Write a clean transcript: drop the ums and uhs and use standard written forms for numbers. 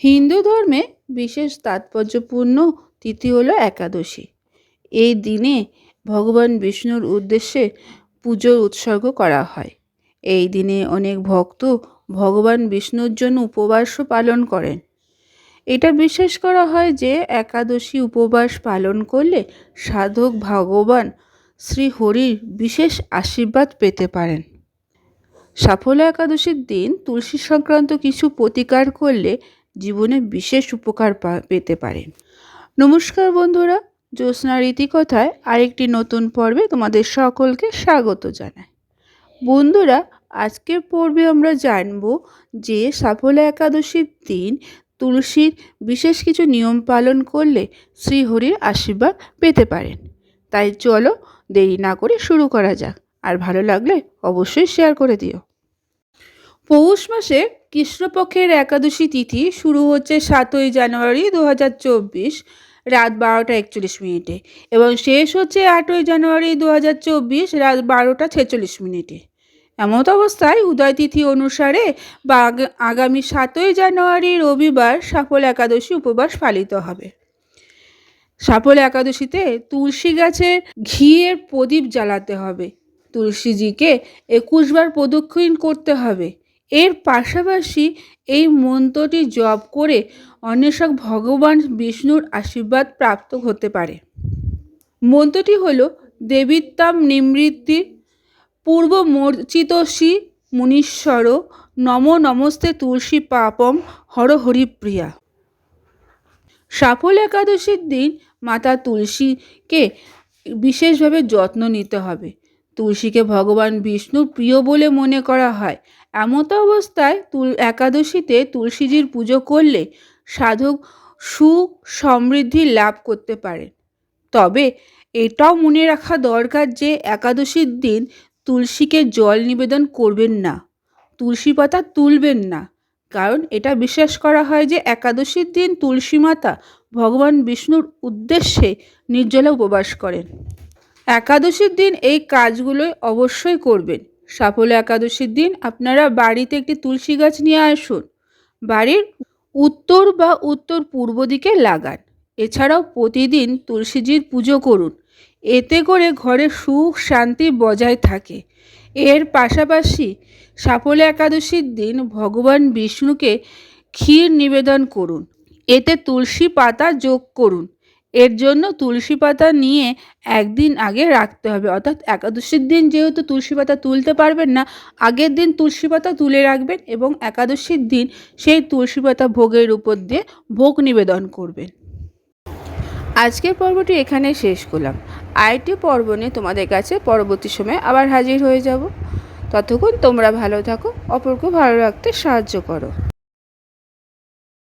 হিন্দু ধর্মে বিশেষ তাৎপর্যপূর্ণ তিথি হলো একাদশী। এই দিনে ভগবান বিষ্ণুর উদ্দেশ্যে পুজোর উৎসর্গ করা হয়। এই দিনে অনেক ভক্ত ভগবান বিষ্ণুর জন্য উপবাসও পালন করেন। এটা বিশ্বাস করা হয় যে একাদশী উপবাস পালন করলে সাধক ভগবান শ্রীহরির বিশেষ আশীর্বাদ পেতে পারেন। সাফল্য একাদশীর দিন তুলসী সংক্রান্ত কিছু প্রতিকার করলে জীবনে বিশেষ উপকার পেতে পারেন। নমস্কার বন্ধুরা, জ্যোৎস্নার রীতিকথায় আরেকটি নতুন পর্বে তোমাদের সকলকে স্বাগত জানাই। বন্ধুরা, আজকের পর্বে আমরা জানব যে সাফল্য একাদশীর দিন তুলসীর বিশেষ কিছু নিয়ম পালন করলে শ্রীহরির আশীর্বাদ পেতে পারেন। তাই চলো দেরি না করে শুরু করা যাক, আর ভালো লাগলে অবশ্যই শেয়ার করে দিও। পৌষ মাসে কৃষ্ণপক্ষের একাদশী তিথি শুরু হচ্ছে 7ই জানুয়ারি 2024 রাত 12:41 এবং শেষ হচ্ছে 8ই জানুয়ারি 2024 রাত 12:46। এমত অবস্থায় উদয় তিথি অনুসারে বা আগামী 7ই জানুয়ারি রবিবার সাফল্য একাদশী উপবাস পালিত হবে। সাফল্য একাদশীতে তুলসী গাছে ঘিয়ের প্রদীপ জ্বালাতে হবে। তুলসীজিকে 21 বার প্রদক্ষিণ করতে হবে। এর পাশাপাশি এই মন্ত্রটি জপ করে অন্বেষক ভগবান বিষ্ণুর আশীর্বাদ প্রাপ্ত হতে পারে। মন্ত্রটি হল দেবিত্বাম নিমৃতি পূর্বমর্চিতসী মুনীশ্বর নমো নমস্তে তুলসী পাপম হর হরিপ্রিয়া। সাফল্য একাদশীর দিন মাতা তুলসীকে বিশেষভাবে যত্ন নিতে হবে। তুলসীকে ভগবান বিষ্ণুর প্রিয় বলে মনে করা হয়। এমত অবস্থায় একাদশীতে তুলসীজির পুজো করলে সাধক সুখ সমৃদ্ধি লাভ করতে পারে। তবে এটাও মনে রাখা দরকার যে একাদশীর দিন তুলসীকে জল নিবেদন করবেন না, তুলসী পাতা তুলবেন না, কারণ এটা বিশ্বাস করা হয় যে একাদশীর দিন তুলসী মাতা ভগবান বিষ্ণুর উদ্দেশ্যে নির্জলা উপবাস করেন। একাদশীর দিন এই কাজগুলো অবশ্যই করবেন। সাফল্য একাদশীর দিন আপনারা বাড়িতে একটি তুলসী গাছ নিয়ে আসুন, বাড়ির উত্তর বা উত্তর পূর্ব দিকে লাগান। এছাড়াও প্রতিদিন তুলসীজির পুজো করুন, এতে করে ঘরে সুখ শান্তি বজায় থাকে। এর পাশাপাশি সাফল্য একাদশীর দিন ভগবান বিষ্ণুকে ক্ষীর নিবেদন করুন, এতে তুলসী পাতা যোগ করুন। এর জন্য তুলসী পাতা নিয়ে একদিন আগে রাখতে হবে, অর্থাৎ একাদশীর দিন যেহেতু তুলসী পাতা তুলতে পারবেন না, আগের দিন তুলসী পাতা তুলে রাখবেন এবং একাদশীর দিন সেই তুলসী পাতা ভোগের উপর দিয়ে ভোগ নিবেদন করবেন। আজকের পর্বটি এখানে শেষ করলাম। আরেকটি পর্ব নিয়ে তোমাদের কাছে পরবর্তী সময়ে আবার হাজির হয়ে যাব। ততক্ষণ তোমরা ভালো থাকো, অপরকে ভালো রাখতে সাহায্য করো।